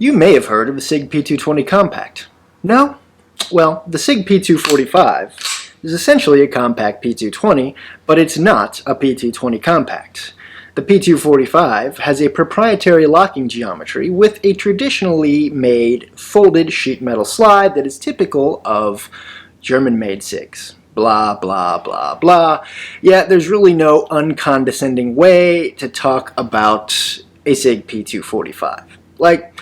You may have heard of the Sig P220 compact. No? Well, the Sig P245 is essentially a compact P220, but it's not a P220 compact. The P245 has a proprietary locking geometry with a traditionally made folded sheet metal slide that is typical of German-made SIGs. Blah, blah, blah, blah. Yeah, there's really no uncondescending way to talk about a Sig P245. Like,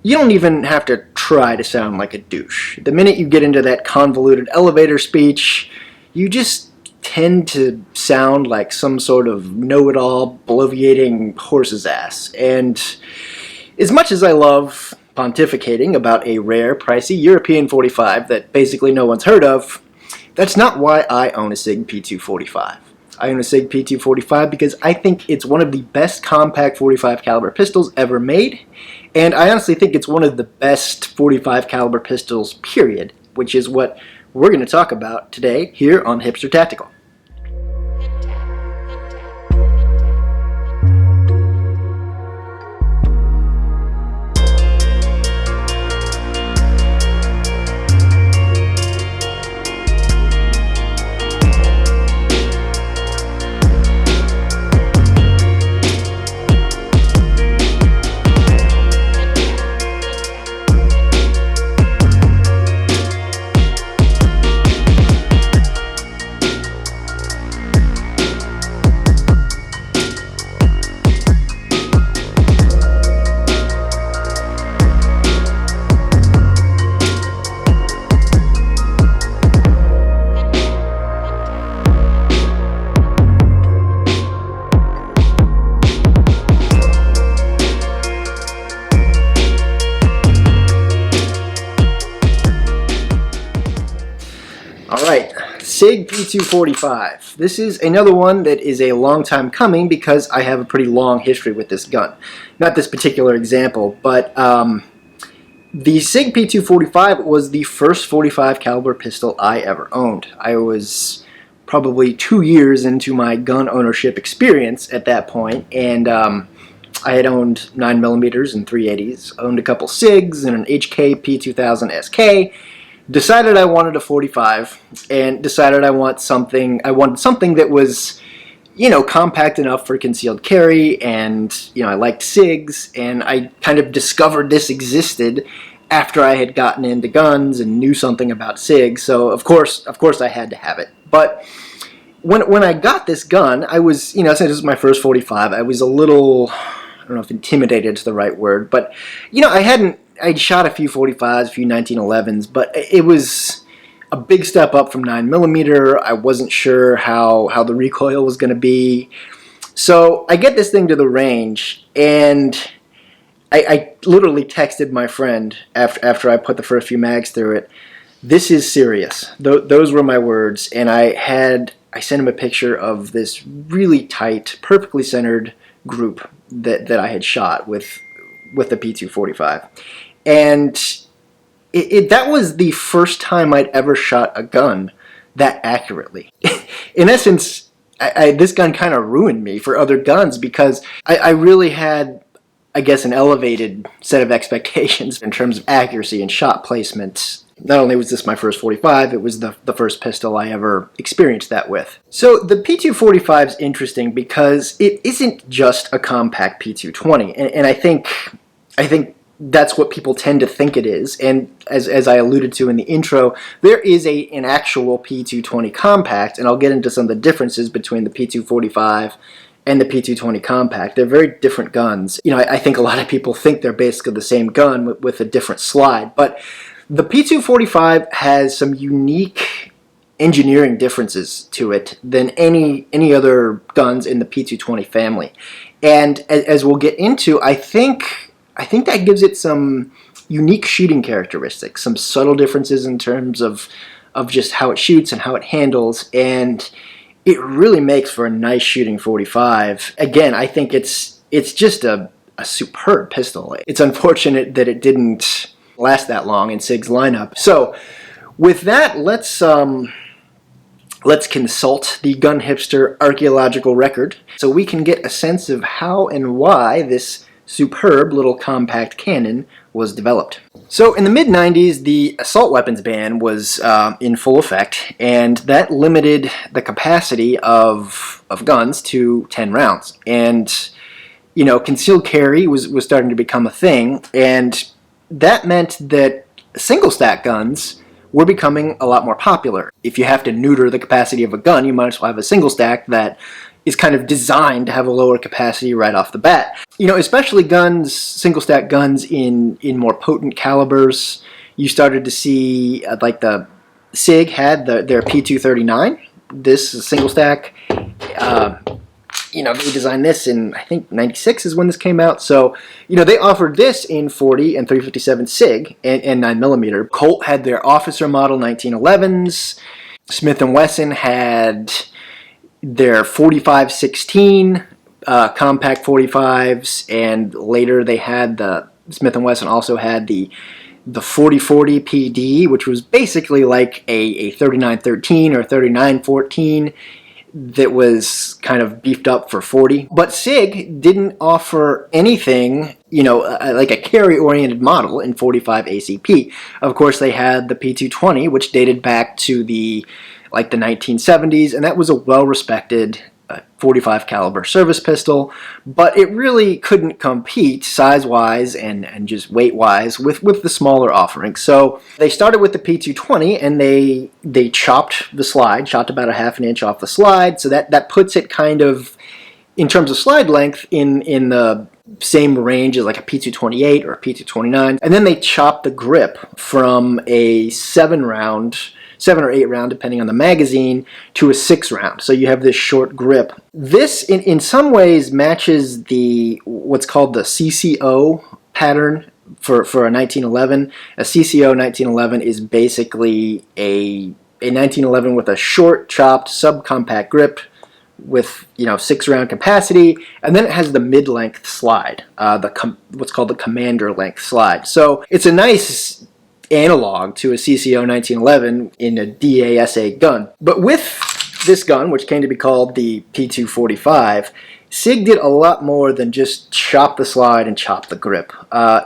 you don't even have to try to sound like a douche. The minute you get into that convoluted elevator speech, you just tend to sound like some sort of know-it-all, bloviating horse's ass. And as much as I love pontificating about a rare, pricey European 45 that basically no one's heard of, that's not why I own a Sig P245. I own a Sig P245 because I think it's one of the best compact 45 caliber pistols ever made, and I honestly think it's one of the best 45 caliber pistols, period, which is what we're going to talk about today here on Hipster Tactical. Alright, Sig P245. This is another one that is a long time coming because I have a pretty long history with this gun. Not this particular example, but the Sig P245 was the first 45 caliber pistol I ever owned. I was probably 2 years into my gun ownership experience at that point, and I had owned 9mm and 380s, owned a couple SIGs and an HK P2000 SK, decided I wanted a 45, and decided I wanted something that was, you know, compact enough for concealed carry, and, you know, I liked SIGs, and I kind of discovered this existed after I had gotten into guns and knew something about SIGs, so of course I had to have it. But when I got this gun, I was, you know, since this was my first 45, I was a little, I don't know if intimidated is the right word, but, you know, I'd shot a few 45s, a few 1911s, but it was a big step up from 9mm. I wasn't sure how the recoil was going to be. So I get this thing to the range, and I literally texted my friend after I put the first few mags through it, "This is serious." Those were my words, and I sent him a picture of this really tight, perfectly centered group that I had shot with the P245. And that was the first time I'd ever shot a gun that accurately. In essence, this gun kind of ruined me for other guns because I really had, I guess, an elevated set of expectations in terms of accuracy and shot placement. Not only was this my first 45, it was the first pistol I ever experienced that with. So the P245 is interesting because it isn't just a compact P220, and I think that's what people tend to think it is, and as I alluded to in the intro, there is an actual P220 compact, and I'll get into some of the differences between the P245 and the P220 compact. They're very different guns. You know, I think a lot of people think they're basically the same gun with a different slide, but the P245 has some unique engineering differences to it than any other guns in the P220 family, and as we'll get into, I think that gives it some unique shooting characteristics, some subtle differences in terms of just how it shoots and how it handles, and it really makes for a nice shooting 45. Again, I think it's just a superb pistol. It's unfortunate that it didn't last that long in SIG's lineup. So with that, let's consult the Gun Hipster archaeological record so we can get a sense of how and why this superb little compact cannon was developed. So in the mid-90s, the assault weapons ban was in full effect, and that limited the capacity of guns to 10 rounds. And, you know, concealed carry was starting to become a thing, and that meant that single stack guns were becoming a lot more popular. If you have to neuter the capacity of a gun, you might as well have a single stack that is kind of designed to have a lower capacity right off the bat. You know, especially guns, single stack guns in more potent calibers. You started to see, like the Sig had their P239, this single stack. You know, they designed this in, I think, 96 is when this came out. So, you know, they offered this in 40 and 357 Sig and 9mm. Colt had their officer model 1911s. Smith & Wesson had their 45-16 compact 45s, and later they had the Smith & Wesson also had the 40-40 PD, which was basically like a 39-13 or 39-14 that was kind of beefed up for 40. But Sig didn't offer anything, you know, like a carry-oriented model in 45 ACP. Of course, they had the P220, which dated back to the 1970s, and that was a well-respected 45 caliber service pistol, but it really couldn't compete size-wise and just weight-wise with the smaller offerings. So they started with the P220, and they chopped the slide, chopped about a ½ inch off the slide, so that puts it kind of, in terms of slide length, in the same range as like a P228 or a P229. And then they chopped the grip from a 7 or 8 round, depending on the magazine, to a 6 round. So you have this short grip. This, in some ways, matches what's called the CCO pattern for a 1911. A CCO 1911 is basically a 1911 with a short, chopped, subcompact grip with, you know, 6 round capacity, and then it has the mid-length slide, what's called the commander length slide. So it's a nice analog to a CCO 1911 in a DASA gun. But with this gun, which came to be called the P245, Sig did a lot more than just chop the slide and chop the grip.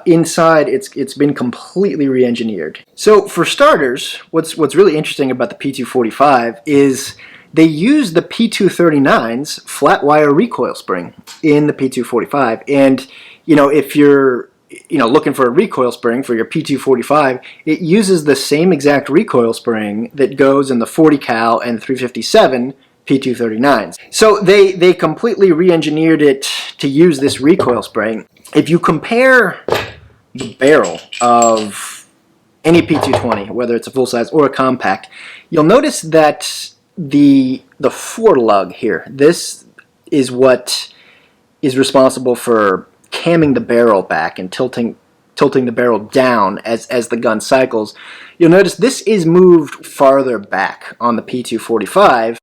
Inside, it's been completely re-engineered. So for starters, what's really interesting about the P245 is they use the P239's flat wire recoil spring in the P245. And, you know, if you're looking for a recoil spring for your P245, it uses the same exact recoil spring that goes in the 40 cal and 357 P239s. So they completely re-engineered it to use this recoil spring. If you compare the barrel of any P220, whether it's a full size or a compact, you'll notice that the forelug here, this is what is responsible for camming the barrel back and tilting the barrel down as the gun cycles. You'll notice this is moved farther back on the P245.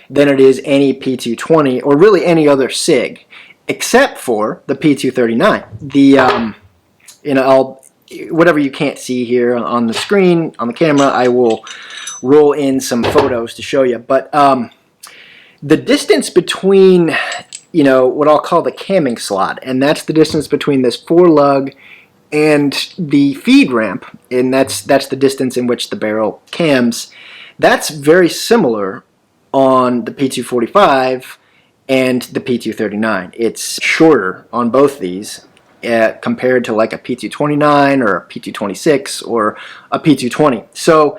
Than it is any P220 or really any other Sig, except for the P239. Whatever you can't see here on the screen, on the camera, I will roll in some photos to show you. But the distance between, you know, what I'll call the camming slot, and that's the distance between this forelug and the feed ramp, and that's the distance in which the barrel cams, that's very similar on the P245 and the P239. It's shorter on both these compared to like a P229 or a P226 or a P220. So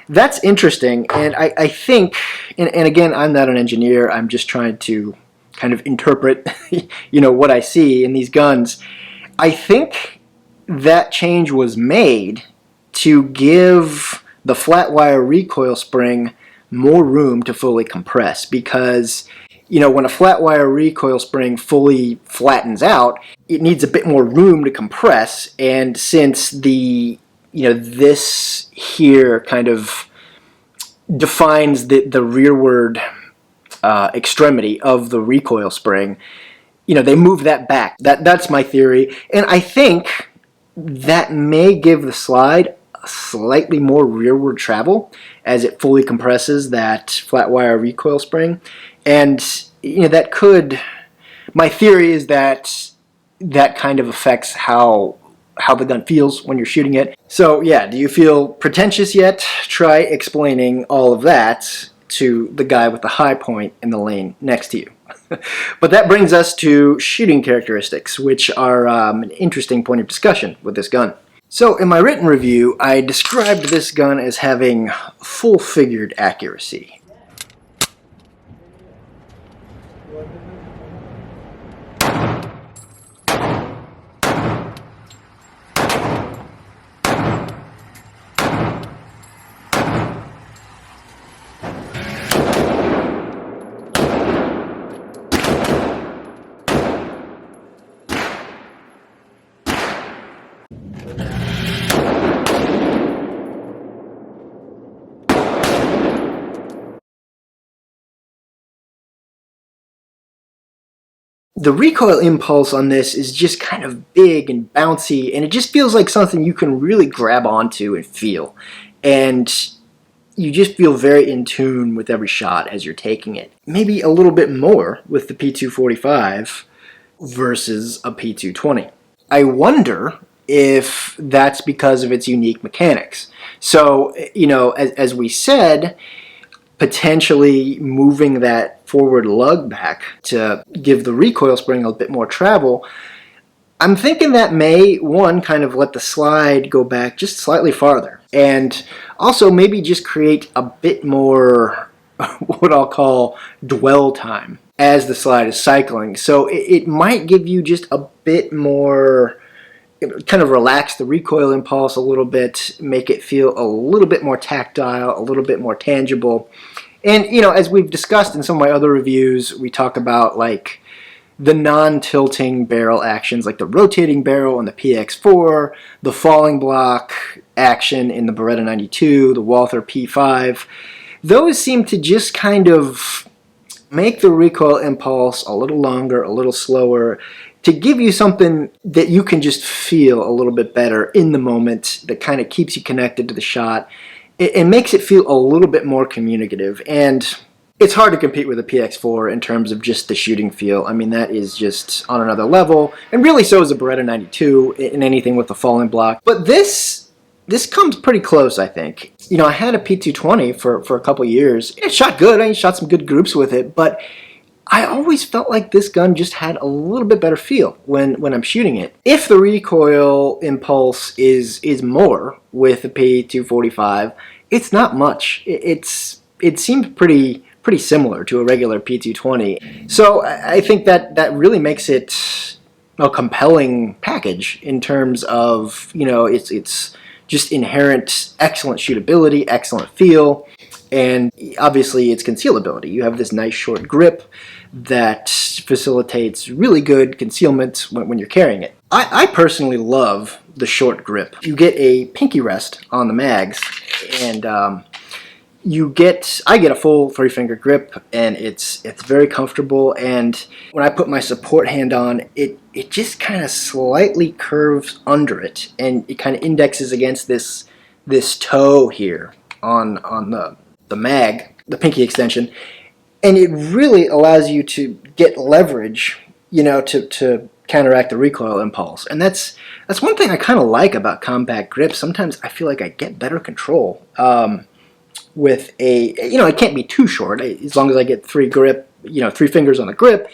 that's interesting, and I think, and again, I'm not an engineer, I'm just trying to kind of interpret you know, what I see in these guns. I think that change was made to give the flat wire recoil spring more room to fully compress, because, you know, when a flat wire recoil spring fully flattens out, it needs a bit more room to compress, and since this here kind of defines the rearward extremity of the recoil spring, you know, they move that back. That's my theory, and I think that may give the slide slightly more rearward travel as it fully compresses that flat wire recoil spring. And that could, my theory is that that kind of affects how the gun feels when you're shooting it. So yeah, do you feel pretentious yet? Try explaining all of that to the guy with the high point in the lane next to you. But that brings us to shooting characteristics, which are an interesting point of discussion with this gun. So in my written review, I described this gun as having full-figured accuracy. The recoil impulse on this is just kind of big and bouncy, and it just feels like something you can really grab onto and feel. And you just feel very in tune with every shot as you're taking it. Maybe a little bit more with the P245 versus a P220. I wonder if that's because of its unique mechanics. So, as we said, potentially moving that forward lug back to give the recoil spring a bit more travel, I'm thinking that may, one, kind of let the slide go back just slightly farther, and also maybe just create a bit more what I'll call dwell time as the slide is cycling. So it might give you just a bit more, kind of relax the recoil impulse a little bit, make it feel a little bit more tactile, a little bit more tangible. And, as we've discussed in some of my other reviews, we talk about, like, the non-tilting barrel actions, like the rotating barrel on the PX4, the falling block action in the Beretta 92, the Walther P5. Those seem to just kind of make the recoil impulse a little longer, a little slower, to give you something that you can just feel a little bit better in the moment, that kind of keeps you connected to the shot. It makes it feel a little bit more communicative, and it's hard to compete with the PX4 in terms of just the shooting feel. I mean, that is just on another level, and really so is the Beretta 92 in anything with the falling block. But this comes pretty close, I think. I had a P220 for a couple years. It shot good. I shot some good groups with it, but I always felt like this gun just had a little bit better feel when I'm shooting it. If the recoil impulse is more with the P245, it's not much. It seems pretty similar to a regular P220. So I think that really makes it a compelling package in terms of, it's just inherent excellent shootability, excellent feel, and obviously its concealability. You have this nice short grip that facilitates really good concealment when you're carrying it. I personally love the short grip. You get a pinky rest on the mags, and I get a full 3-finger grip, and it's very comfortable. And when I put my support hand on, it just kind of slightly curves under it, and it kind of indexes against this toe here on the mag, the pinky extension, and it really allows you to get leverage, to counteract the recoil impulse. And that's one thing I kind of like about compact grips. Sometimes I feel like I get better control with it can't be too short. As long as I get 3 fingers on the grip,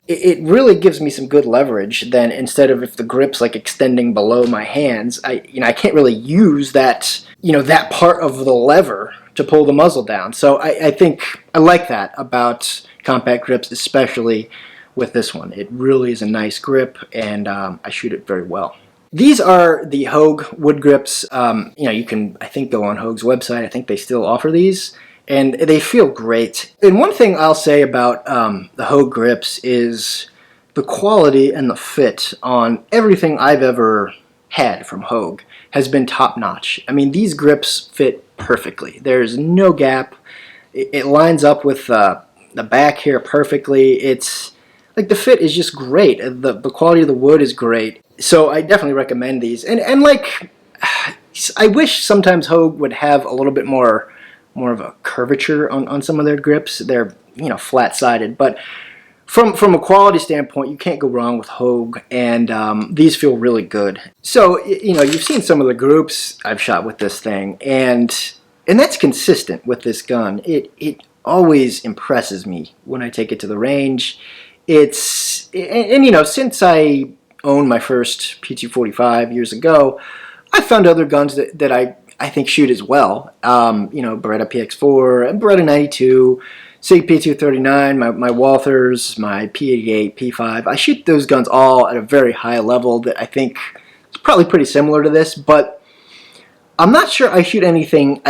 it really gives me some good leverage. Then instead of if the grip's like extending below my hands, I can't really use that that part of the lever to pull the muzzle down. So I think I like that about compact grips, especially with this one. It really is a nice grip, and I shoot it very well. These are the Hogue wood grips. You can, I think, go on Hogue's website. I think they still offer these, and they feel great. And one thing I'll say about the Hogue grips is the quality and the fit on everything I've ever had from Hogue has been top-notch. I mean, these grips fit perfectly. There's no gap. It lines up with the back here perfectly. It's like the fit is just great. The quality of the wood is great. So I definitely recommend these. And like, I wish sometimes Hogue would have a little bit more of a curvature on some of their grips. They're, you know, flat-sided, but from a quality standpoint, you can't go wrong with Hogue, and these feel really good. So, you know, you've seen some of the groups I've shot with this thing, and that's consistent with this gun. It always impresses me when I take it to the range. And you know, since I owned my first P245 years ago, I found other guns that I think shoot as well. You know, Beretta PX4, Beretta 92, Sig P239, my Walthers, my P88, P5. I shoot those guns all at a very high level that I think is probably pretty similar to this, but I'm not sure I'd shoot anything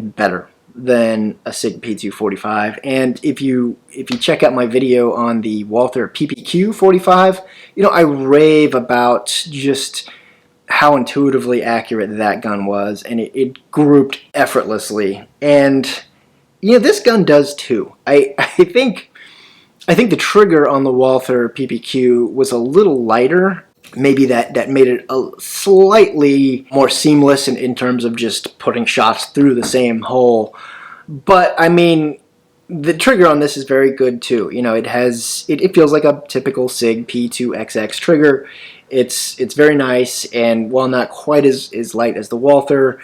better than a Sig P245. And if you check out my video on the Walther PPQ 45, you know, I rave about just how intuitively accurate that gun was, and it grouped effortlessly. And you know, this gun does too. I think the trigger on the Walther PPQ was a little lighter. Maybe that made it a slightly more seamless in terms of just putting shots through the same hole. But I mean, the trigger on this is very good too. You know, it feels like a typical Sig P2XX trigger. It's very nice, and while not quite as light as the Walther,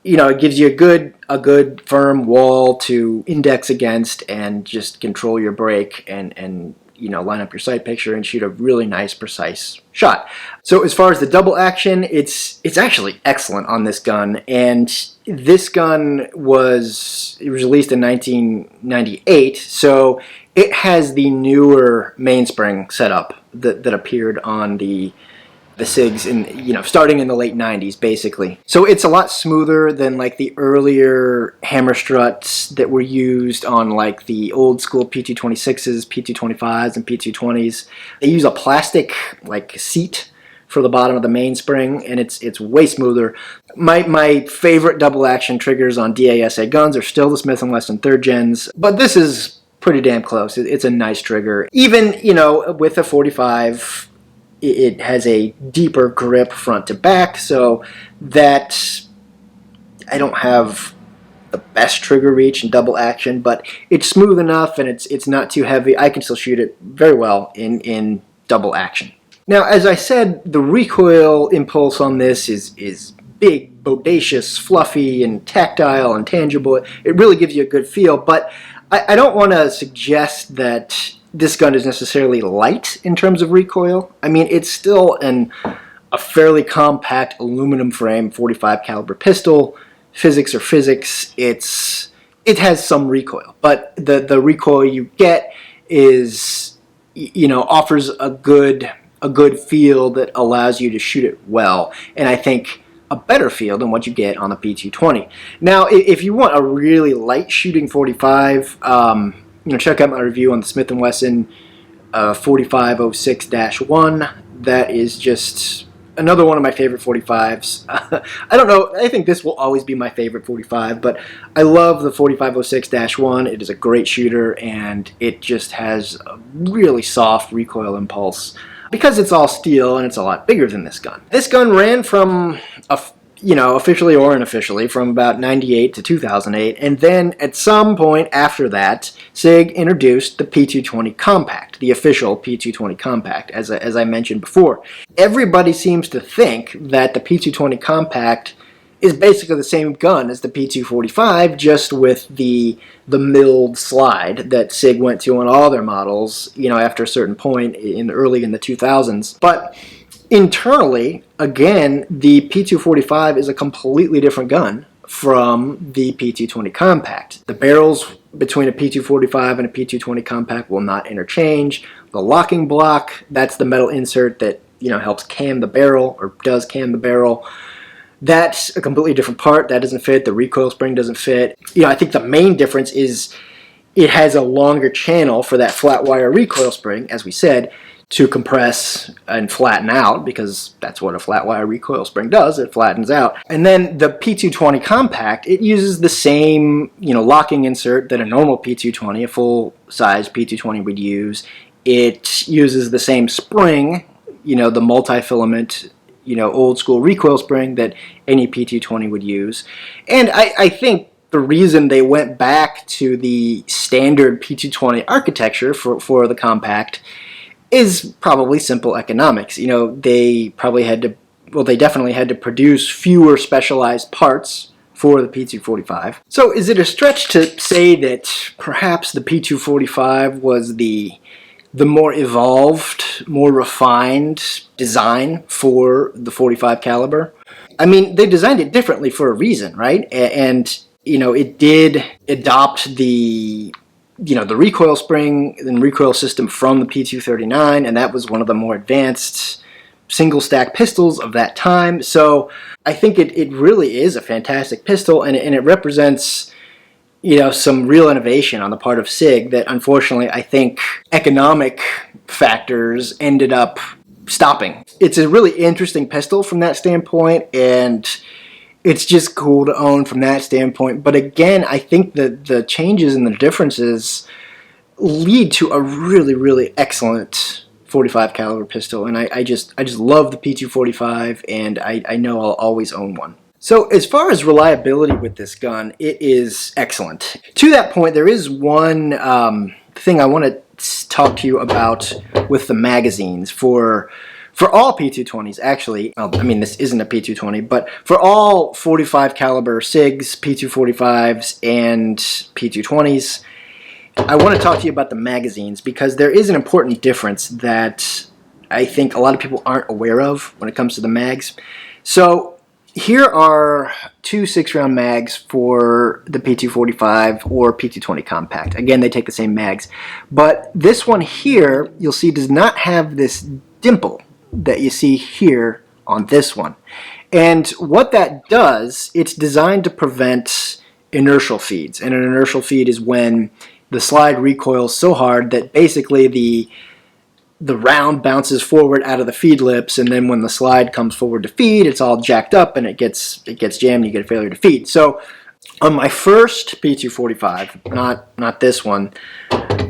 you know, it gives you a good firm wall to index against and just control your brake and you know, line up your sight picture and shoot a really nice, precise shot. So as far as the double action, it's actually excellent on this gun. And this gun was released in 1998, so it has the newer mainspring setup that appeared on the SIGs in, you know, starting in the late 90s, basically. So it's a lot smoother than like the earlier hammer struts that were used on like the old school P226s, P225s, and P220s. They use a plastic like seat for the bottom of the mainspring, and it's way smoother. My favorite double action triggers on DASA guns are still the Smith & Wesson 3rd gens, but this is pretty damn close. It's a nice trigger. Even, you know, with a 45, it has a deeper grip front to back, so that I don't have the best trigger reach in double action, but it's smooth enough and it's not too heavy. I can still shoot it very well in double action. Now, as I said, the recoil impulse on this is big, bodacious, fluffy, and tactile and tangible. It really gives you a good feel, but I don't want to suggest that this gun is necessarily light in terms of recoil. I mean, it's still a fairly compact aluminum frame 45 caliber pistol. Physics are physics. It has some recoil, but the recoil you get is, you know, offers a good feel that allows you to shoot it well, and I think a better feel than what you get on the P220. Now, if you want a really light shooting 45, you know, check out my review on the Smith & Wesson 4506-1. That is just another one of my favorite 45s. I don't know, I think this will always be my favorite 45, but I love the 4506-1. It is a great shooter, and it just has a really soft recoil impulse because it's all steel and it's a lot bigger than this gun. This gun ran from you know, officially or unofficially, from about 98 to 2008, and then at some point after that, Sig introduced the P220 Compact, the official P220 Compact, as I mentioned before. Everybody seems to think that the P220 Compact is basically the same gun as the P245, just with the milled slide that Sig went to on all their models, you know, after a certain point early in the 2000s. But internally, again, the P245 is a completely different gun from the P220 Compact. The barrels between a P245 and a P220 Compact will not interchange. The locking block, that's the metal insert that, you know, helps cam the barrel, or does cam the barrel. That's a completely different part. That doesn't fit. The recoil spring doesn't fit. You know, I think the main difference is it has a longer channel for that flat wire recoil spring, as we said, to compress and flatten out, because that's what a flat wire recoil spring does. It flattens out. And then the P220 Compact, it uses the same, you know, locking insert that a normal P220, a full-size P220 would use. It uses the same spring, you know, the multi-filament, old school recoil spring that any P220 would use. And I think the reason they went back to the standard P220 architecture for the compact is probably simple economics. They probably had to, well, they definitely had to produce fewer specialized parts for the P245. So is it a stretch to say that perhaps the P245 was the more evolved, more refined design for the .45 caliber? I mean, they designed it differently for a reason, right? And it did adopt the recoil spring and recoil system from the P239, and that was one of the more advanced single stack pistols of that time. So I think it really is a fantastic pistol, and it represents some real innovation on the part of SIG that unfortunately I think economic factors ended up stopping. It's a really interesting pistol from that standpoint, and it's just cool to own from that standpoint. But again, I think that the changes and the differences lead to a really, really excellent .45 caliber pistol, and I just love the P245, and I know I'll always own one. So as far as reliability with this gun, it is excellent. To that point, there is one thing I want to talk to you about with the magazines for all P220s, actually. Well, I mean, this isn't a P220, but for all .45 caliber SIGs, P245s, and P220s, I want to talk to you about the magazines, because there is an important difference that I think a lot of people aren't aware of when it comes to the mags. So here are two 6-round mags for the P245 or P220 compact. Again, they take the same mags. But this one here, you'll see, does not have this dimple that you see here on this one. And what that does, it's designed to prevent inertial feeds. And an inertial feed is when the slide recoils so hard that basically the round bounces forward out of the feed lips, and then when the slide comes forward to feed, it's all jacked up and it gets jammed and you get a failure to feed. So on my first P245, not this one,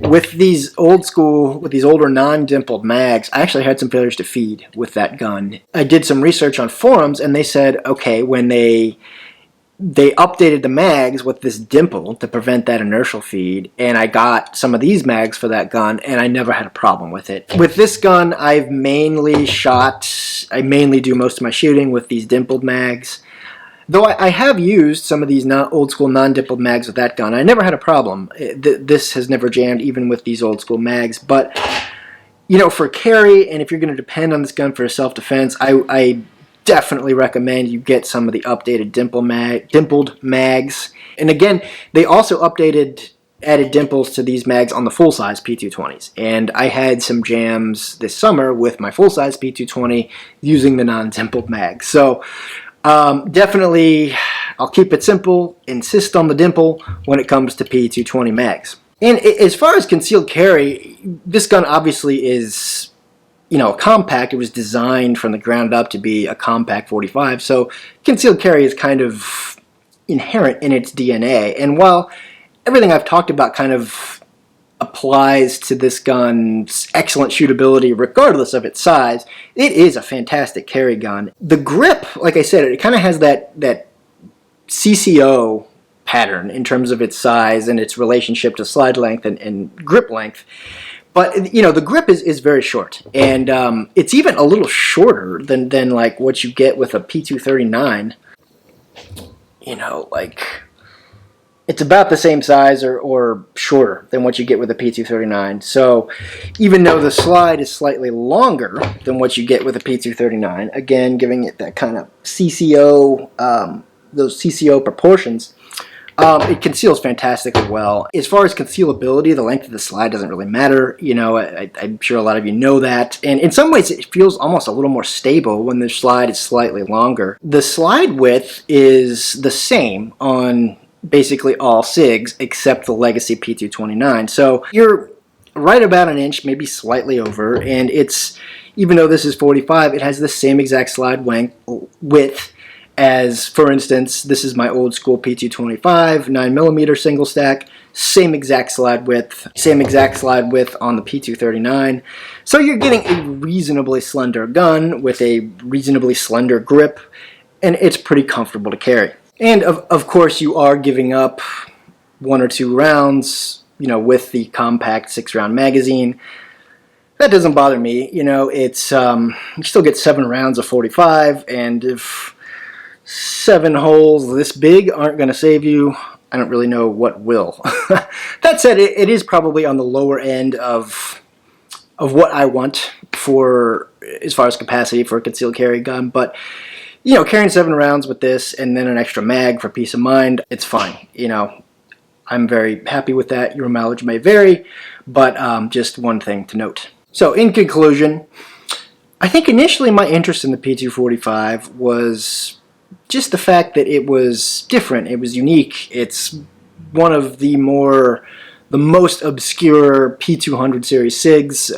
with these older non-dimpled mags, I actually had some failures to feed with that gun. I did some research on forums, and they said, okay, when they updated the mags with this dimple to prevent that inertial feed, and I got some of these mags for that gun, and I never had a problem with it. With this gun, I mainly do most of my shooting with these dimpled mags. Though I have used some of these old school non-dimpled mags with that gun. I never had a problem. This has never jammed even with these old school mags. But, for carry, and if you're going to depend on this gun for self-defense, I definitely recommend you get some of the updated dimpled mags. And again, they also added dimples to these mags on the full-size P220s. And I had some jams this summer with my full-size P220 using the non-dimpled mags. So definitely, I'll keep it simple, insist on the dimple when it comes to P220 mags. And as far as concealed carry, this gun obviously is a compact. It was designed from the ground up to be a compact .45, so concealed carry is kind of inherent in its DNA. And while everything I've talked about kind of applies to this gun's excellent shootability regardless of its size, it is a fantastic carry gun. The grip, like I said, it kind of has that CCO pattern in terms of its size and its relationship to slide length and grip length. But the grip is very short, and it's even a little shorter than like what you get with a P239. It's about the same size or shorter than what you get with a P239. So even though the slide is slightly longer than what you get with a P239, again giving it that kind of CCO, those CCO proportions, it conceals fantastically well. As far as concealability, the length of the slide doesn't really matter. I'm sure a lot of you know that. And in some ways, it feels almost a little more stable when the slide is slightly longer. The slide width is the same on basically all SIGs except the Legacy P229. So you're right about an inch, maybe slightly over, and even though this is .45, it has the same exact slide width As, for instance, this is my old school P225 9mm single stack, same exact slide width on the P239. So you're getting a reasonably slender gun with a reasonably slender grip, and it's pretty comfortable to carry. And of course you are giving up 1 or 2 rounds, you know, with the compact 6-round magazine. That doesn't bother me. You know, it's you still get 7 rounds of 45, and if 7 holes this big aren't going to save you, I don't really know what will. That said, it is probably on the lower end of what I want for, as far as capacity for a concealed carry gun, but you know, carrying 7 rounds with this and then an extra mag for peace of mind, it's fine. You know, I'm very happy with that. Your mileage may vary, but just one thing to note. So in conclusion, I think initially my interest in the P245 was just the fact that it was different, it was unique. It's one of the most obscure P200 series SIGs.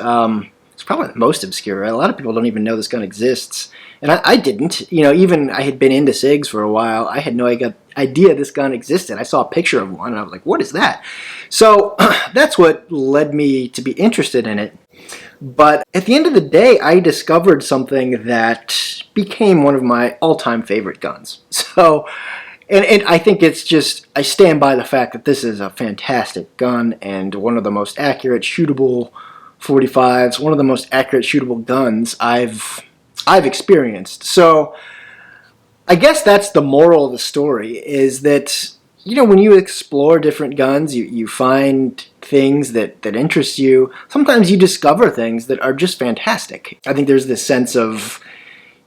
It's probably the most obscure. A lot of people don't even know this gun exists. And I didn't. You know, even I had been into SIGs for a while. I had no idea this gun existed. I saw a picture of one and I was like, what is that? So that's what led me to be interested in it. But at the end of the day, I discovered something that became one of my all-time favorite guns. So, and I think it's just, I stand by the fact that this is a fantastic gun and one of the most accurate shootable 45s, one of the most accurate shootable guns I've experienced. So I guess that's the moral of the story, is that, you know, when you explore different guns, you find things that interest you. Sometimes you discover things that are just fantastic. I think there's this sense of,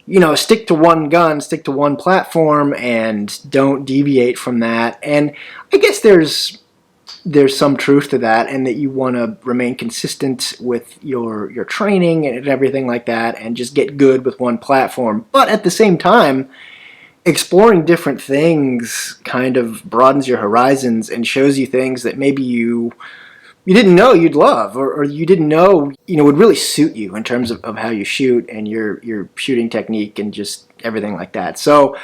you know, stick to one gun, stick to one platform, and don't deviate from that. And I guess there's some truth to that, and that you want to remain consistent with your training and everything like that, and just get good with one platform. But at the same time, exploring different things kind of broadens your horizons and shows you things that maybe you didn't know you'd love, or you didn't know, you know, would really suit you in terms of how you shoot and your shooting technique and just everything like that. So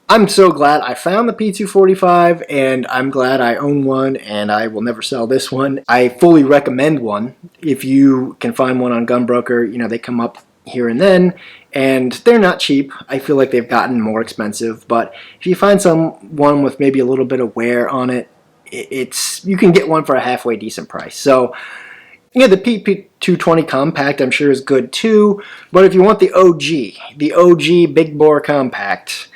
I'm so glad I found the P245, and I'm glad I own one, and I will never sell this one. I fully recommend one. If you can find one on Gunbroker, you know, they come up here and then, and they're not cheap. I feel like they've gotten more expensive, but if you find one with maybe a little bit of wear on it, you can get one for a halfway decent price. So yeah, the P220 compact I'm sure is good too, but if you want the OG big bore compact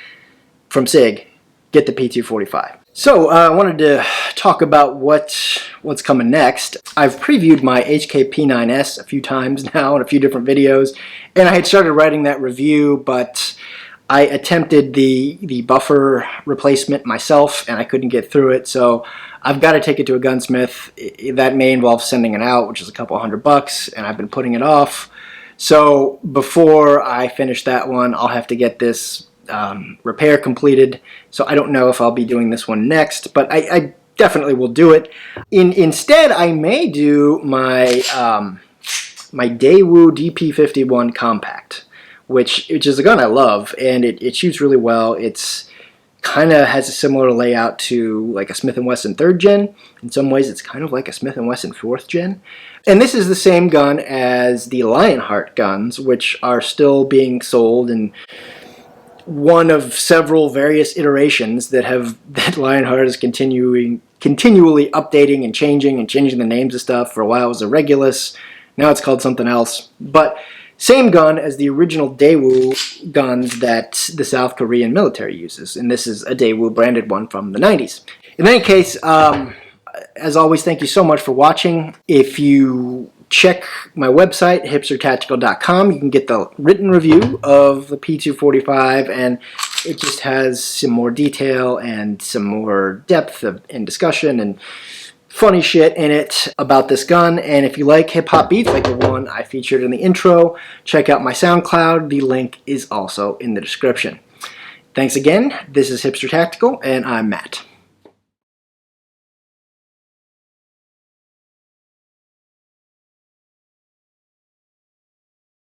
from SIG, get the P245. So I wanted to talk about what's coming next. I've previewed my HK-P9S a few times now in a few different videos, and I had started writing that review, but I attempted the buffer replacement myself and I couldn't get through it, so I've got to take it to a gunsmith. That may involve sending it out, which is a couple $100, and I've been putting it off. So before I finish that one, I'll have to get this repair completed. So I don't know if I'll be doing this one next, but I definitely will do it. Instead, I may do my my Daewoo DP51 compact, which is a gun I love, and it shoots really well. It's kind of has a similar layout to like a Smith & Wesson 3rd Gen. In some ways, it's kind of like a Smith & Wesson 4th Gen. And this is the same gun as the Lionheart guns, which are still being sold, and one of several various iterations that Lionheart is continually updating and changing the names of stuff. For a while it was a Regulus, now it's called something else. But same gun as the original Daewoo guns that the South Korean military uses, and this is a Daewoo branded one from the 90s. In any case, as always, thank you so much for watching. If you check my website, hipstertactical.com, you can get the written review of the P245, and it just has some more detail and some more depth in discussion and funny shit in it about this gun. And if you like hip-hop beats like the one I featured in the intro, check out my SoundCloud. The link is also in the description. Thanks again. This is Hipster Tactical, and I'm Matt.